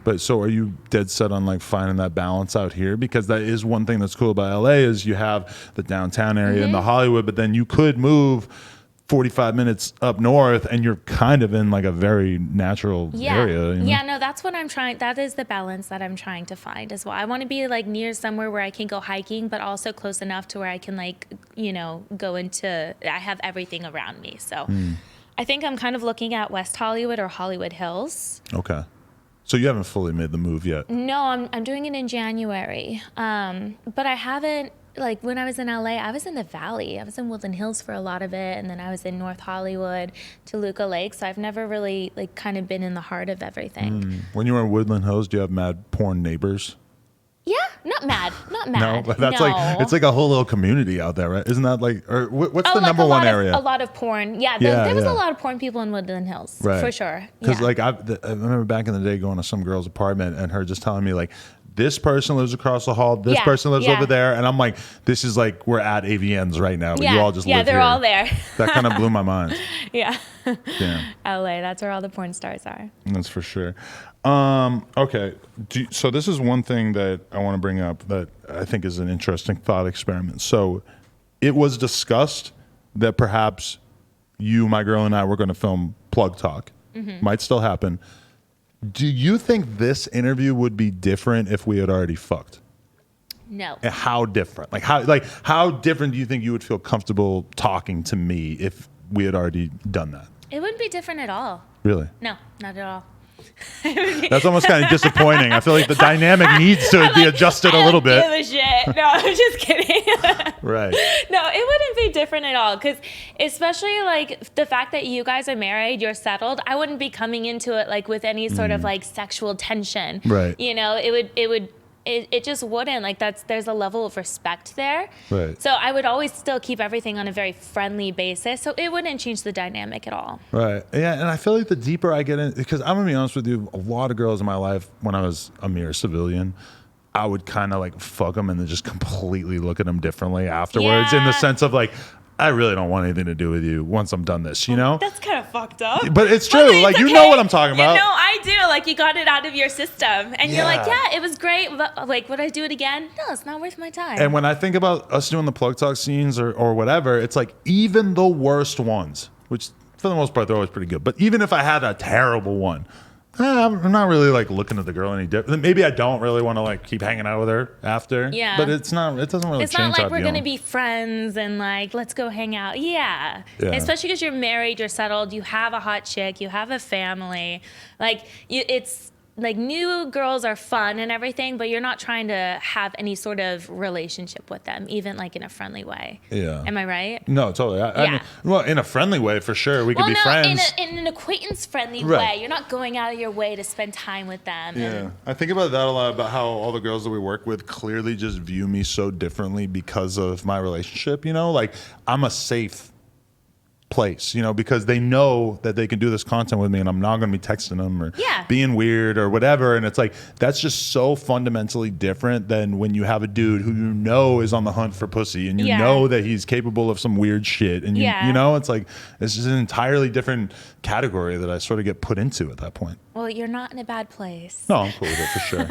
But so are you dead set on like finding that balance out here? Because that is one thing that's cool about LA is you have the downtown area and the Hollywood, but then you could move 45 minutes up north and you're kind of in like a very natural area. You know? Yeah, no, that's what I'm trying. That is the balance that I'm trying to find as well. I want to be like near somewhere where I can go hiking, but also close enough to where I can like, you know, go into, I have everything around me. So I think I'm kind of looking at West Hollywood or Hollywood Hills. Okay. So you haven't fully made the move yet? No, I'm doing it in January. But I haven't, like when I was in LA, I was in the Valley. I was in Woodland Hills for a lot of it. And then I was in North Hollywood, Toluca Lake. So I've never really like kind of been in the heart of everything. When you were in Woodland Hills, do you have mad porn neighbors? Yeah, not mad. No, but that's like, it's like a whole little community out there, right? Isn't that like, or what's the like number one area? A lot of porn. Yeah, there was a lot of porn people in Woodland Hills, for sure. Because like I remember back in the day going to some girl's apartment and her just telling me like, this person lives across the hall, this person lives over there. And I'm like, this is like, we're at AVNs right now. But you all just live here. Yeah, they're all there. That kind of blew my mind. Yeah. Damn. LA, that's where all the porn stars are. That's for sure. Okay. So this is one thing that I want to bring up that I think is an interesting thought experiment. So it was discussed that perhaps you, my girl, and I were going to film Plug Talk. Might still happen. Do you think this interview would be different if we had already fucked? No. And how different? How different do you think you would feel comfortable talking to me if we had already done that? It wouldn't be different at all. Really? No, not at all. That's almost kind of disappointing. I feel like the dynamic needs to be adjusted a little bit. Give a shit. No, I'm just kidding. Right. No, it wouldn't be different at all. Because especially like the fact that you guys are married, you're settled. I wouldn't be coming into it like with any sort of like sexual tension. Right. You know, it just wouldn't. Like there's a level of respect there. Right. So I would always still keep everything on a very friendly basis. So it wouldn't change the dynamic at all. Right. Yeah. And I feel like the deeper I get in, because I'm going to be honest with you, a lot of girls in my life, when I was a mere civilian, I would kind of like fuck them and then just completely look at them differently afterwards in the sense of like, I really don't want anything to do with you once I'm done this, you know? That's kind of fucked up. But it's true. But like, you know what I'm talking about. You know, I do. Like, you got it out of your system. And you're like, yeah, it was great. But, like, would I do it again? No, it's not worth my time. And when I think about us doing the Plug Talk scenes or whatever, it's like even the worst ones, which for the most part, they're always pretty good. But even if I had a terrible one, I'm not really like looking at the girl any different. Maybe I don't really want to like keep hanging out with her after. Yeah. But it doesn't really change. It's not like we're going to be friends and like, let's go hang out. Yeah. Especially because you're married, you're settled, you have a hot chick, you have a family. Like, it's like new girls are fun and everything, but you're not trying to have any sort of relationship with them, even like in a friendly way. Yeah. Am I right? No, totally. I mean, well, in a friendly way, for sure. We could be friends. In an acquaintance-friendly way. You're not going out of your way to spend time with them. Yeah. I think about that a lot, about how all the girls that we work with clearly just view me so differently because of my relationship, you know? Like, I'm a safe place, you know, because they know that they can do this content with me and I'm not going to be texting them or being weird or whatever. And it's like, that's just so fundamentally different than when you have a dude who you know is on the hunt for pussy and you know that he's capable of some weird shit. And you know, it's like, it's just an entirely different category that I sort of get put into at that point. Well, you're not in a bad place. No, I'm cool with it for sure.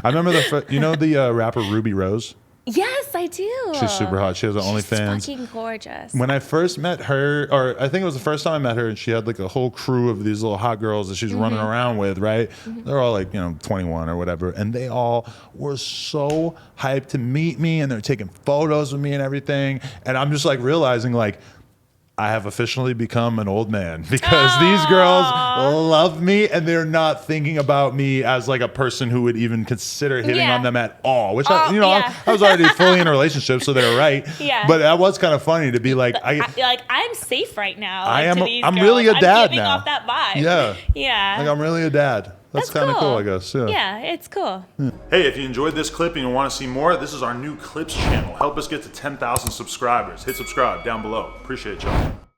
I remember the rapper Ruby Rose? Yes, I do. She's super hot. She has an OnlyFans. She's fucking gorgeous. When I first met her, or I think it was the first time I met her, and she had like a whole crew of these little hot girls that she's running around with, right? They're all like, 21 or whatever. And they all were so hyped to meet me, and they're taking photos with me and everything. And I'm just like realizing like, I have officially become an old man because these girls love me and they're not thinking about me as like a person who would even consider hitting on them at all, which I was already fully in a relationship, so they're right. Yeah. But that was kind of funny to be like, I'm safe right now. I'm really a dad now. Off that vibe. Yeah. Yeah. Like I'm really a dad. That's kind of cool, I guess. Yeah, it's cool. Hey, if you enjoyed this clip and you want to see more, this is our new Clips channel. Help us get to 10,000 subscribers. Hit subscribe down below. Appreciate y'all.